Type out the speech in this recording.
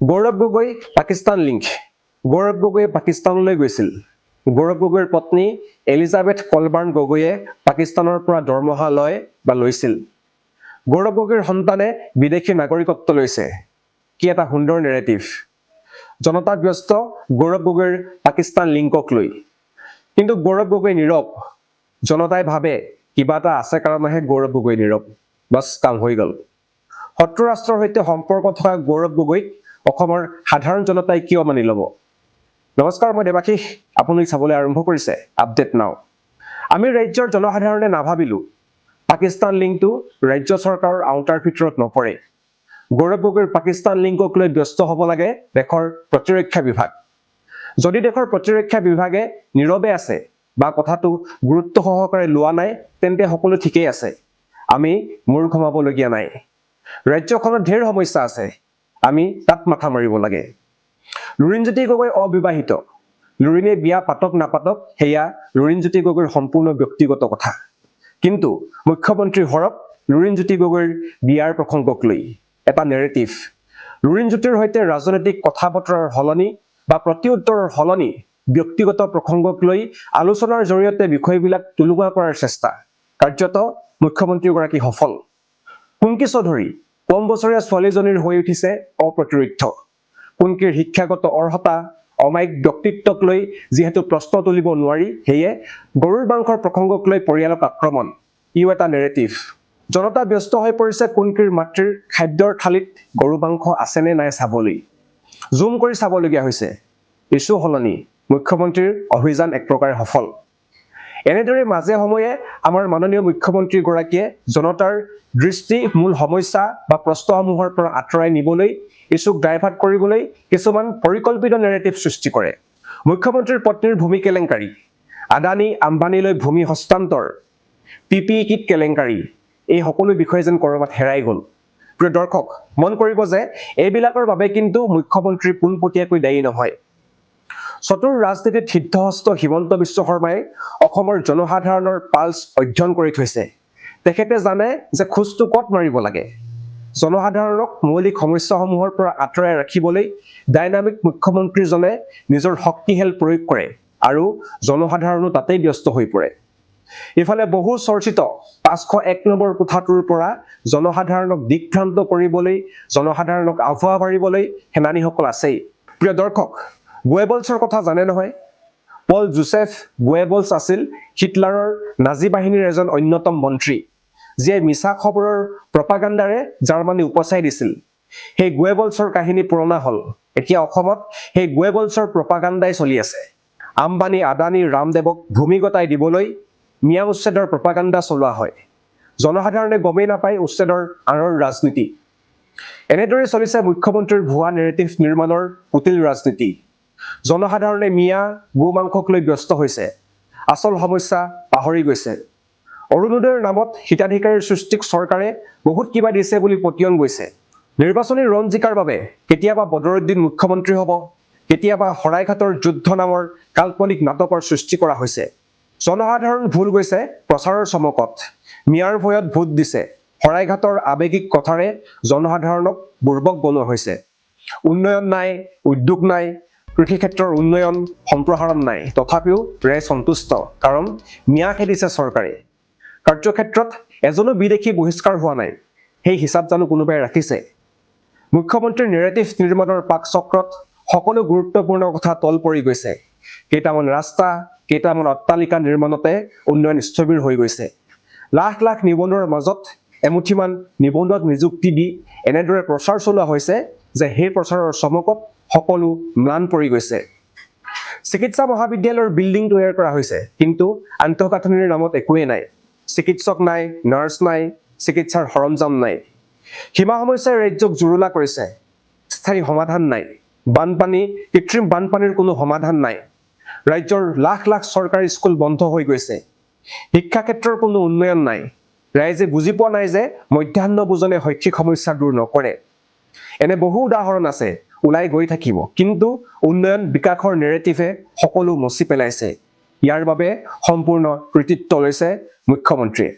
Gaurav Gogoi Pakistan link. গৌৰৱ গগৈয়ে পাকিস্তানলৈ গৈছিল। গৌৰৱ গগৈৰ পত্নী এলিজাবেথ কলবাৰ্ণ গগৈয়ে পাকিস্তানৰ পৰা দৰমহা লৈছিল। গৌৰৱ গগৈৰ সন্তানে বিদেশী নাগৰিকত্ব লৈছে। কি এটা সুন্দৰ নেৰেটিভ। জনতা ব্যস্ত গৌৰৱ গগৈৰ পাকিস্তান লিংকক লৈ। কিন্তু গৌৰৱ গগৈ নীৰৱ। জনতাই ভাবে কিবা এটা আছে কাৰণেহে গৌৰৱ গগৈ নীৰৱ। বাছ কাম হৈ গ'ল। শত্ৰু ৰাষ্ট্ৰৰ সৈতে সম্পৰ্ক থকা গৌৰৱ গগৈক অসমৰ সাধাৰণ জনতাই কিয় মানি ল'ব? নমস্কাৰ, মই দেৱাশীষ। আপুনি চাবলৈ আৰম্ভ কৰিছে আপডেট নাও। আমি ৰাজ্যৰ জনসাধাৰণে নাভাবিলো পাকিস্তান লিংকটো ৰাজ্য চৰকাৰৰ আওতাৰ ভিতৰত নপৰে। গৌৰৱ গগৈৰ পাকিস্তান লিংকক লৈ ব্যস্ত হ'ব লাগে দেশৰ প্ৰতিৰক্ষা বিভাগ। যদি দেশৰ প্ৰতিৰক্ষা বিভাগে নীৰৱে আছে বা কথাটো গুৰুত্ব সহকাৰে লোৱা নাই, তেন্তে সকলো ঠিকেই আছে। আমি মূৰ ঘমাবলগীয়া নাই। ৰাজ্যখনত ঢেৰ সমস্যা আছে, আমি তাত মাথা মাৰিব লাগে। লুৰিণজ্যোতি গগৈ অবিবাহিত। লুৰিণে বিয়া পাতক নাপাতক সেয়া লুৰিণজ্যোতি গগৈৰ সম্পূৰ্ণ ব্যক্তিগত কথা। কিন্তু মুখ্যমন্ত্ৰী হৰক লুৰিণজ্যোতি গগৈৰ বিয়াৰ প্ৰসংগক লৈ এটা নেৰেটিভ। লুৰিণজ্যোতিৰ সৈতে ৰাজনৈতিক কথা বতৰাৰ সলনি বা প্ৰত্যুত্তৰৰ সলনি ব্যক্তিগত প্ৰসংগক লৈ আলোচনাৰ জৰিয়তে বিষয়বিলাক তুলুকা কৰাৰ চেষ্টা। কাৰ্যত মুখ্যমন্ত্ৰীগৰাকী সফল। কুংকি চৌধুৰী কম বছৰীয়া ছোৱালীজনীৰ হৈ উঠিছে অপ্ৰতিৰোধ্য। কুংকিৰ শিক্ষাগত অৰ্হতা, অমায়িক ব্যক্তিত্বক লৈ যিহেতু প্ৰশ্ন তুলিব নোৱাৰি, সেয়ে গৰুৰ মাংসৰ প্ৰসংগক লৈ পৰিয়ালক আক্ৰমণ। ইও এটা নেৰেটিভ। জনতা ব্যস্ত হৈ পৰিছে কুংকিৰ মাতৃৰ খাদ্যৰ থালিত গৰু মাংস আছেনে নাই চাবলৈ। জুম কৰি চাবলগীয়া হৈছে। ইছ্যু সলনি, মুখ্যমন্ত্ৰীৰ অভিযান এক প্ৰকাৰে সফল। এনেদৰে মাজে সময়ে আমাৰ মাননীয় মুখ্যমন্ত্ৰীগৰাকীয়ে জনতাৰ দৃষ্টি মূল সমস্যা বা প্ৰশ্নসমূহৰ পৰা আঁতৰাই নিবলৈ, ইছ্যুক ডাইভাৰ্ট কৰিবলৈ কিছুমান পৰিকল্পিত নেৰেটিভ সৃষ্টি কৰে। মুখ্যমন্ত্ৰীৰ পত্নীৰ ভূমি কেলেংকাৰী, আদানী আম্বানীলৈ ভূমি হস্তান্তৰ, PPE কিট কেলেংকাৰী, এই সকলো বিষয় যেন ক'ৰবাত হেৰাই গ'ল। প্ৰিয় দৰ্শক, মন কৰিব যে এইবিলাকৰ বাবে কিন্তু মুখ্যমন্ত্ৰী পোনপটীয়াকৈ দায়ী নহয়। চতুৰ ৰাজনীতিত সিদ্ধহস্ত হিমন্ত বিশ্ব শৰ্মাই অসমৰ জনসাধাৰণৰ পালছ অধ্যয়ন কৰি থৈছে। তেখেতে জানে যে খোজটো ক'ত মাৰিব লাগে। জনসাধাৰণক মৌলিক সমস্যাসমূহৰ পৰা আঁতৰাই ৰাখিবলৈ ডাইনামিক মুখ্যমন্ত্ৰীজনে নিজৰ শক্তিহেল প্ৰয়োগ কৰে আৰু জনসাধাৰণো তাতেই ব্যস্ত হৈ পৰে। ইফালে বহু চৰ্চিত 501 নম্বৰ কোঠাটোৰ পৰা জনসাধাৰণক দিগভ্ৰান্ত কৰিবলৈ, জনসাধাৰণক আভুৱা মাৰিবলৈ সেনানীসকল আছেই। প্ৰিয় দৰ্শক, গোৱেবলছৰ কথা জানে নহয়? পল জোচেফ গোৱেবলছ আছিল হিটলাৰৰ নাজী বাহিনীৰ এজন অন্যতম মন্ত্ৰী, যিয়ে মিছা খবৰৰ প্ৰপাগাণ্ডাৰে জাৰ্মানী উপচাই দিছিল। সেই গোৱেবলছৰ কাহিনী পুৰণা হ'ল। এতিয়া অসমত সেই গোৱেবলছৰ প্ৰপাগাণ্ডাই চলি আছে। আম্বানী, আদানী, ৰামদেৱক ভূমি গতাই দিবলৈ মিয়া উচ্ছেদৰ প্ৰপাগাণ্ডা চলোৱা হয়। জনসাধাৰণে গমেই নাপায় উচ্ছেদৰ আঁৰৰ ৰাজনীতি। এনেদৰে চলিছে মুখ্যমন্ত্ৰীৰ ভুৱা নেৰেটিভ নিৰ্মাণৰ কুটিল ৰাজনীতি। জনসাধাৰণে মিয়া গো মাংসক লৈ ব্যস্ত হৈছে, আচল সমস্যা পাহৰি গৈছে। অৰুণোদয়ৰ নামত হিতাধিকাৰীৰ সৃষ্টিক চৰকাৰে বহুত কিবা দিছে বুলি পতিয়ন গৈছে। নিৰ্বাচনী ৰণ জিকাৰ বাবে কেতিয়াবা বদৰুদ্দিন মুখ্যমন্ত্ৰী হ'ব, কেতিয়াবা শৰাইঘাটৰ যুদ্ধ নামৰ কাল্পনিক নাটকৰ সৃষ্টি কৰা হৈছে। জনসাধাৰণ ভুল গৈছে প্ৰচাৰৰ চমকত। মিয়াৰ ভয়ত ভোট দিছে। শৰাইঘাটৰ আৱেগিক কথাৰে জনসাধাৰণক বুৰ্বক বনোৱা হৈছে। উন্নয়ন নাই, উদ্যোগ নাই, কৃষি ক্ষেত্ৰৰ উন্নয়ন সম্প্ৰসাৰণ নাই। তথাপিও ৰাইজ সন্তুষ্ট, কাৰণ মিয়া খেদিছে চৰকাৰে। কাৰ্যক্ষেত্ৰত এজনো বিদেশী বহিষ্কাৰ হোৱা নাই। সেই হিচাপ জানো কোনোবাই ৰাখিছে? মুখ্যমন্ত্ৰীৰ নেৰেটিভ নিৰ্মাণৰ পাক চক্ৰত সকলো গুৰুত্বপূৰ্ণ কথা তল পৰি গৈছে। কেইটামান ৰাস্তা, কেইটামান অট্টালিকা নিৰ্মাণতে উন্নয়ন স্থবিৰ হৈ গৈছে। লাখ লাখ নিবনুৱাৰ মাজত এমুঠিমান নিবনুৱাক নিযুক্তি দি এনেদৰে প্ৰচাৰ চলোৱা হৈছে যে সেই প্ৰচাৰৰ চমকত সকলো ম্লান পৰি গৈছে। চিকিৎসা মহাবিদ্যালয়ৰ বিল্ডিং তৈয়াৰ কৰা হৈছে, কিন্তু আন্তঃগাঁথনিৰ নামত একোৱেই নাই। চিকিৎসক নাই, নাৰ্ছ নাই, চিকিৎসাৰ সৰঞ্জাম নাই। সীমা সমস্যাই ৰাজ্যক জুৰুলা কৰিছে। স্থায়ী সমাধান নাই। বানপানী, কৃত্ৰিম বানপানীৰ কোনো সমাধান নাই। ৰাজ্যৰ লাখ লাখ চৰকাৰী স্কুল বন্ধ হৈ গৈছে। শিক্ষা ক্ষেত্ৰৰ কোনো উন্নয়ন নাই। ৰাইজে বুজি পোৱা নাই যে মধ্যাহ্ন ভোজনে শৈক্ষিক সমস্যা দূৰ নকৰে। এনে বহু উদাহৰণ আছে, ওলাই গৈ থাকিব, কিন্তু উন্নয়ন বিকাশৰ নেৰেটিভে সকলো মচি পেলাইছে। ইয়াৰ বাবে সম্পূৰ্ণ কৃতিত্ব লৈছে মুখ্যমন্ত্ৰীয়ে।